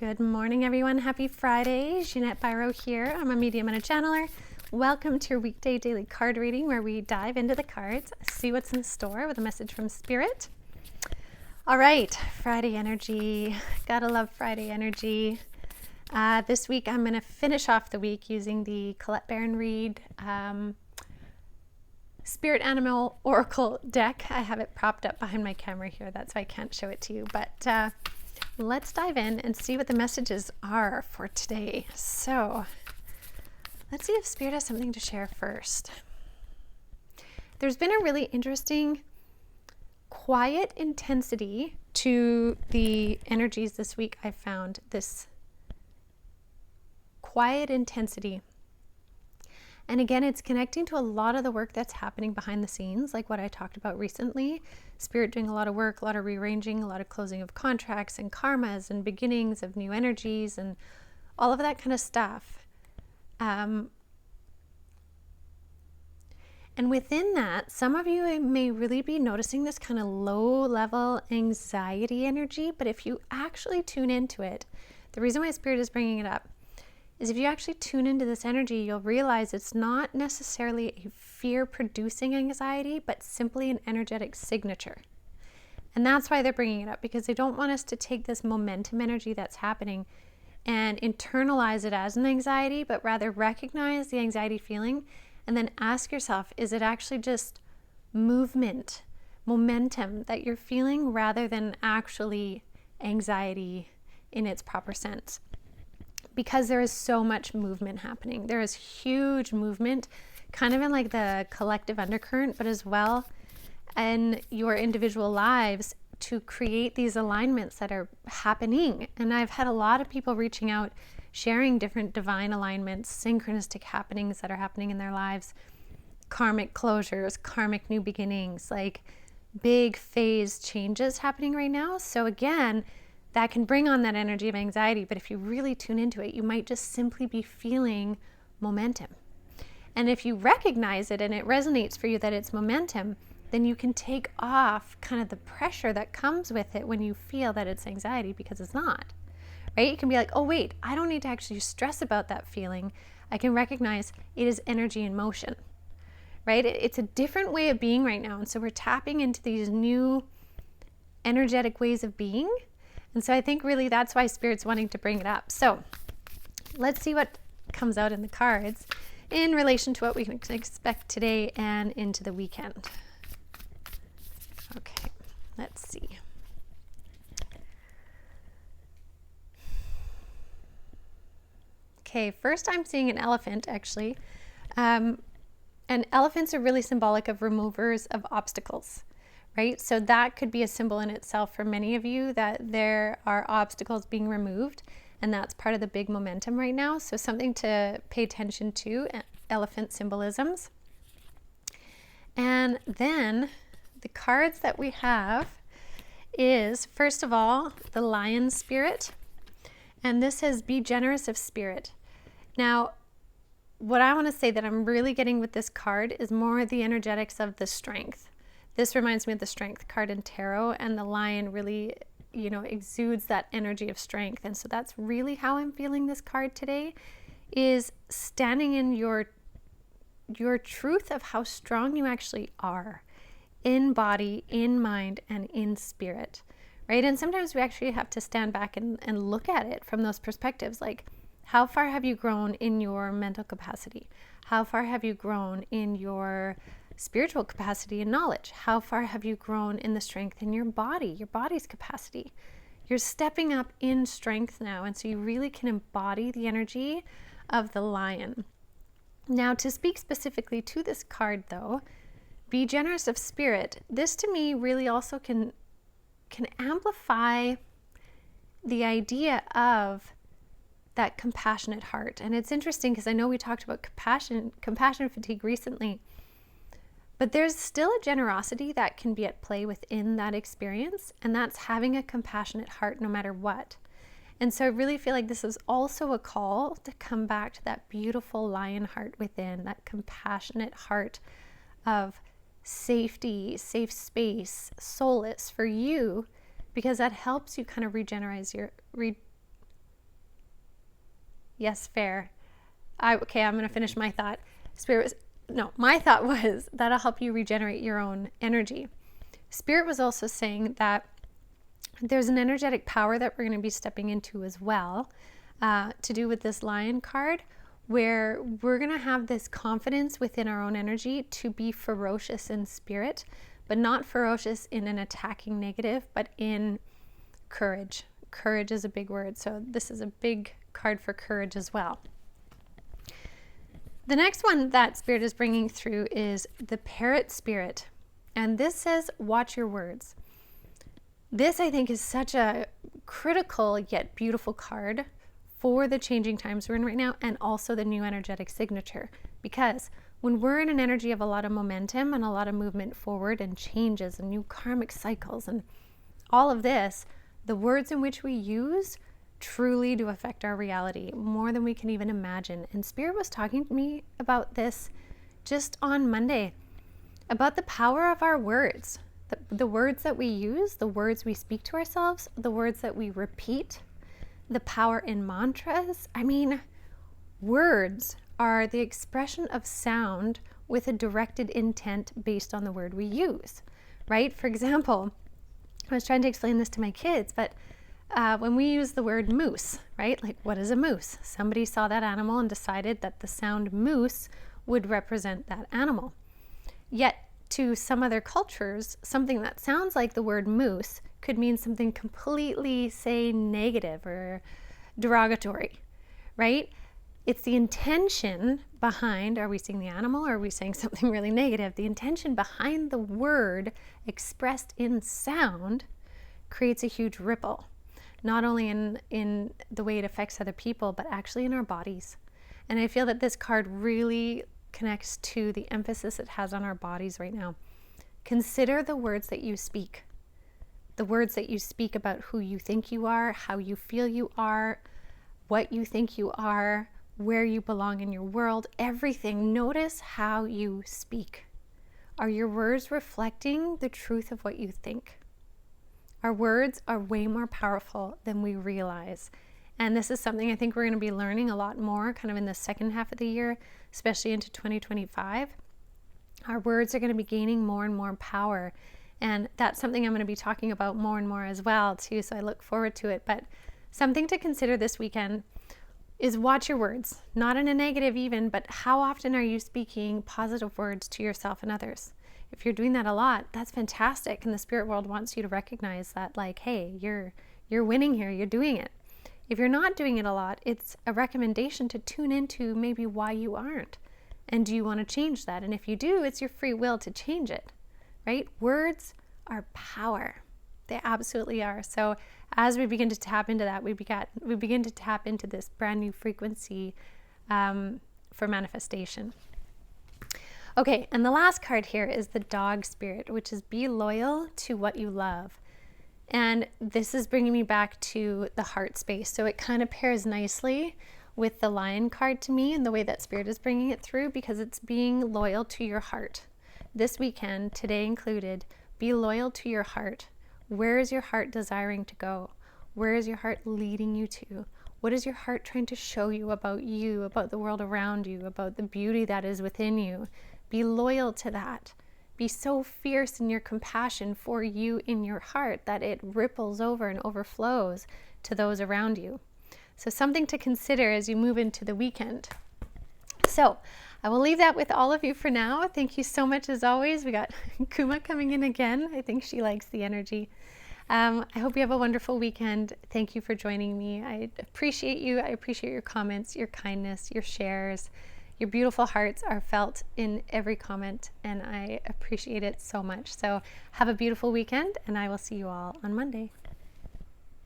Good morning, everyone. Happy Friday. Jeanette Biro here. I'm a medium and a channeler. Welcome to your weekday daily card reading where we dive into the cards, see what's in store with a message from Spirit. All right, Friday energy. Gotta love Friday energy. This week I'm going to finish off the week using the Colette Baron Reed Spirit Animal Oracle deck. I have it propped up behind my camera here. That's why I can't show it to you. But let's dive in and see what the messages are for today. So let's see if Spirit has something to share first. There's been a really interesting quiet intensity to the energies this week. I found this quiet intensity. And again, it's connecting to a lot of the work that's happening behind the scenes, like what I talked about recently. Spirit doing a lot of work, a lot of rearranging, a lot of closing of contracts and karmas and beginnings of new energies and all of that kind of stuff. And within that, some of you may really be noticing this kind of low-level anxiety energy, but if you actually tune into it, the reason why Spirit is bringing it up is if you actually tune into this energy, you'll realize it's not necessarily a fear-producing anxiety, but simply an energetic signature. And that's why they're bringing it up, because they don't want us to take this momentum energy that's happening and internalize it as an anxiety, but rather recognize the anxiety feeling and then ask yourself, is it actually just movement, momentum that you're feeling rather than actually anxiety in its proper sense? Because there is so much movement happening. There is huge movement, kind of in like the collective undercurrent, but as well in your individual lives to create these alignments that are happening. And I've had a lot of people reaching out, sharing different divine alignments, synchronistic happenings that are happening in their lives, karmic closures, karmic new beginnings, like big phase changes happening right now. So again, that can bring on that energy of anxiety, but if you really tune into it, you might just simply be feeling momentum. And if you recognize it and it resonates for you that it's momentum, then you can take off kind of the pressure that comes with it when you feel that it's anxiety, because it's not, right? You can be like, oh wait, I don't need to actually stress about that feeling. I can recognize it is energy in motion, right? It's a different way of being right now. And so we're tapping into these new energetic ways of being. And so I think really that's why Spirit's wanting to bring it up. So let's see what comes out in the cards in relation to what we can expect today and into the weekend. Okay, let's see. Okay, first I'm seeing an elephant actually. And elephants are really symbolic of removers of obstacles. Right? So that could be a symbol in itself for many of you that there are obstacles being removed, and that's part of the big momentum right now. So something to pay attention to, elephant symbolisms. And then the cards that we have is, first of all, the lion spirit. And this says, be generous of spirit. Now, what I want to say that I'm really getting with this card is more the energetics of the strength. This reminds me of the strength card in tarot, and the lion really, exudes that energy of strength. And so that's really how I'm feeling this card today, is standing in your truth of how strong you actually are in body, in mind, and in spirit, right? And sometimes we actually have to stand back and look at it from those perspectives, like how far have you grown in your mental capacity? How far have you grown in your spiritual capacity and knowledge? How far have you grown in the strength in your body's capacity? You're stepping up in strength now, and so you really can embody the energy of the lion. Now, to speak specifically to this card though, be generous of spirit. This to me really also can amplify the idea of that compassionate heart. And it's interesting because I know we talked about compassion fatigue recently. But there's still a generosity that can be at play within that experience, and that's having a compassionate heart no matter what. And so I really feel like this is also a call to come back to that beautiful lion heart within, that compassionate heart of safety, safe space, solace for you, because that helps you kind of Yes, fair. Okay, I'm going to finish my thought. My thought was that'll help you regenerate your own energy. Spirit was also saying that there's an energetic power that we're going to be stepping into as well, to do with this lion card, where we're going to have this confidence within our own energy to be ferocious in spirit, but not ferocious in an attacking negative, but in courage. Courage is a big word, so this is a big card for courage as well. The next one that Spirit is bringing through is the Parrot Spirit, and this says, watch your words. This, I think, is such a critical yet beautiful card for the changing times we're in right now, and also the new energetic signature. Because when we're in an energy of a lot of momentum and a lot of movement forward and changes and new karmic cycles and all of this, the words in which we use truly do affect our reality more than we can even imagine. And Spirit was talking to me about this just on Monday, about the power of our words. The words that we use, the words we speak to ourselves, the words that we repeat, the power in mantras. I mean, words are the expression of sound with a directed intent based on the word we use, right? For example, I was trying to explain this to my kids, but when we use the word moose, right? Like, what is a moose? Somebody saw that animal and decided that the sound moose would represent that animal. Yet, to some other cultures, something that sounds like the word moose could mean something completely, say, negative or derogatory, right? It's the intention behind, are we seeing the animal or are we saying something really negative? The intention behind the word expressed in sound creates a huge ripple, not only in the way it affects other people, but actually in our bodies. And I feel that this card really connects to the emphasis it has on our bodies right now. Consider the words that you speak. The words that you speak about who you think you are, how you feel you are, what you think you are, where you belong in your world, everything. Notice how you speak. Are your words reflecting the truth of what you think? Our words are way more powerful than we realize. And this is something I think we're going to be learning a lot more kind of in the second half of the year, especially into 2025. Our words are going to be gaining more and more power. And that's something I'm going to be talking about more and more as well, too. So I look forward to it. But something to consider this weekend is watch your words, not in a negative even, but how often are you speaking positive words to yourself and others? If you're doing that a lot, that's fantastic. And the spirit world wants you to recognize that, like, hey, you're winning here, you're doing it. If you're not doing it a lot, it's a recommendation to tune into maybe why you aren't. And do you want to change that? And if you do, it's your free will to change it, right? Words are power. They absolutely are. So as we begin to tap into that, we begin to tap into this brand new frequency for manifestation. Okay, and the last card here is the Dog Spirit, which is be loyal to what you love. And this is bringing me back to the heart space. So it kind of pairs nicely with the Lion card to me and the way that Spirit is bringing it through, because it's being loyal to your heart. This weekend, today included, be loyal to your heart. Where is your heart desiring to go? Where is your heart leading you to? What is your heart trying to show you, about the world around you, about the beauty that is within you? Be loyal to that. Be so fierce in your compassion for you in your heart that it ripples over and overflows to those around you. So something to consider as you move into the weekend. So I will leave that with all of you for now. Thank you so much as always. We got Kuma coming in again. I think she likes the energy. I hope you have a wonderful weekend. Thank you for joining me. I appreciate you. I appreciate your comments, your kindness, your shares. Your beautiful hearts are felt in every comment, and I appreciate it so much. So have a beautiful weekend, and I will see you all on Monday.